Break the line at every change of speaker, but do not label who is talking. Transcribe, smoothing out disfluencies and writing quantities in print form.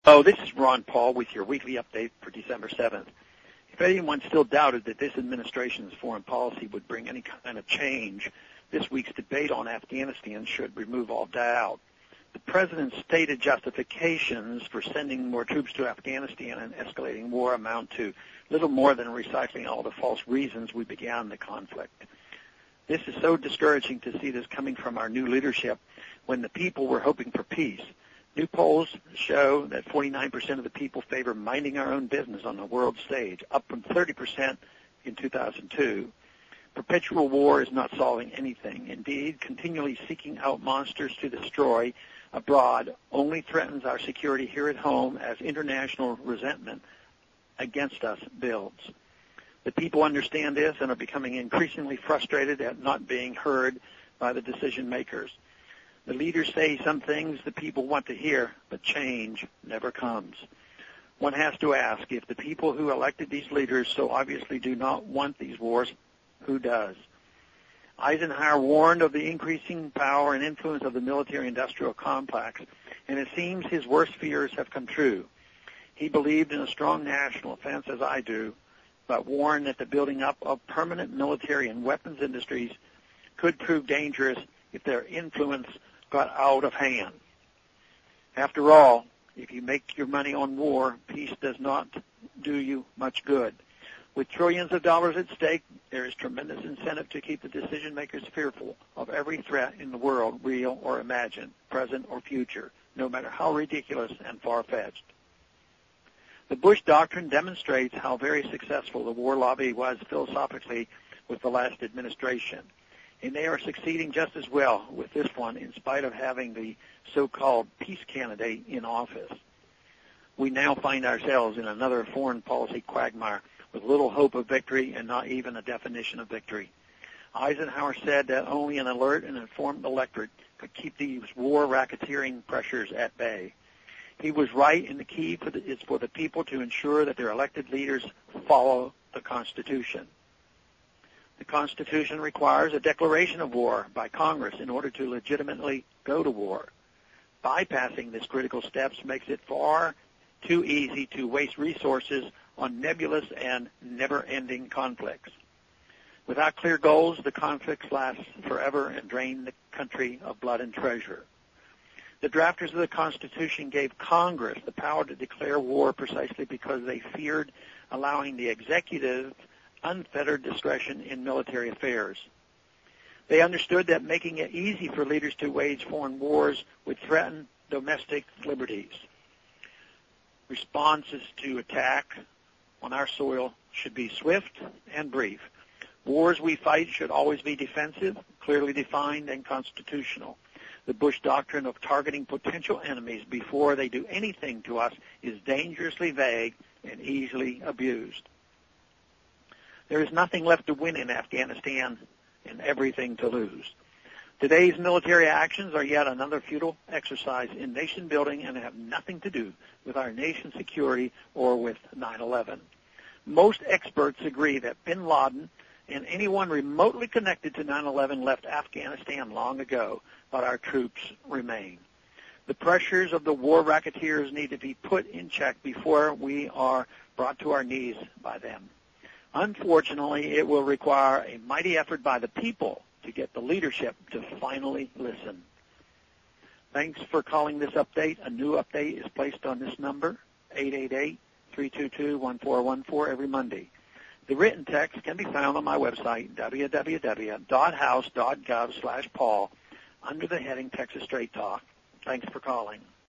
Oh, this is Ron Paul with your weekly update for December 7th. If anyone still doubted that this administration's foreign policy would bring any kind of change, this week's debate on Afghanistan should remove all doubt. The president's stated justifications for sending more troops to Afghanistan and escalating war amount to little more than recycling all the false reasons we began the conflict. This is so discouraging to see this coming from our new leadership when the people were hoping for peace. New polls show that 49% of the people favor minding our own business on the world stage, up from 30% in 2002. Perpetual war is not solving anything. Indeed, continually seeking out monsters to destroy abroad only threatens our security here at home as international resentment against us builds. The people understand this and are becoming increasingly frustrated at not being heard by the decision makers. The leaders say some things the people want to hear, but change never comes. One has to ask, if the people who elected these leaders so obviously do not want these wars, who does? Eisenhower warned of the increasing power and influence of the military-industrial complex, and it seems his worst fears have come true. He believed in a strong national defense, as I do, but warned that the building up of permanent military and weapons industries could prove dangerous if their influence got out of hand. After all, if you make your money on war, peace does not do you much good. With trillions of dollars at stake, there is tremendous incentive to keep the decision makers fearful of every threat in the world, real or imagined, present or future, no matter how ridiculous and far-fetched. The Bush Doctrine demonstrates how very successful the war lobby was philosophically with the last administration. And they are succeeding just as well with this one in spite of having the so-called peace candidate in office. We now find ourselves in another foreign policy quagmire with little hope of victory and not even a definition of victory. Eisenhower said that only an alert and informed electorate could keep these war racketeering pressures at bay. He was right, and the key is for the people to ensure that their elected leaders follow the Constitution. The Constitution requires a declaration of war by Congress in order to legitimately go to war. Bypassing this critical steps makes it far too easy to waste resources on nebulous and never-ending conflicts. Without clear goals, the conflicts last forever and drain the country of blood and treasure. The drafters of the Constitution gave Congress the power to declare war precisely because they feared allowing the executive unfettered discretion in military affairs. They understood that making it easy for leaders to wage foreign wars would threaten domestic liberties. Responses to attack on our soil should be swift and brief. Wars we fight should always be defensive, clearly defined, and constitutional. The Bush Doctrine of targeting potential enemies before they do anything to us is dangerously vague and easily abused. There is nothing left to win in Afghanistan and everything to lose. Today's military actions are yet another futile exercise in nation building and have nothing to do with our nation's security or with 9/11. Most experts agree that bin Laden and anyone remotely connected to 9/11 left Afghanistan long ago, but our troops remain. The pressures of the war racketeers need to be put in check before we are brought to our knees by them. Unfortunately, it will require a mighty effort by the people to get the leadership to finally listen. Thanks for calling this update. A new update is placed on this number, 888-322-1414, every Monday. The written text can be found on my website, www.house.gov/Paul, under the heading Texas Straight Talk. Thanks for calling.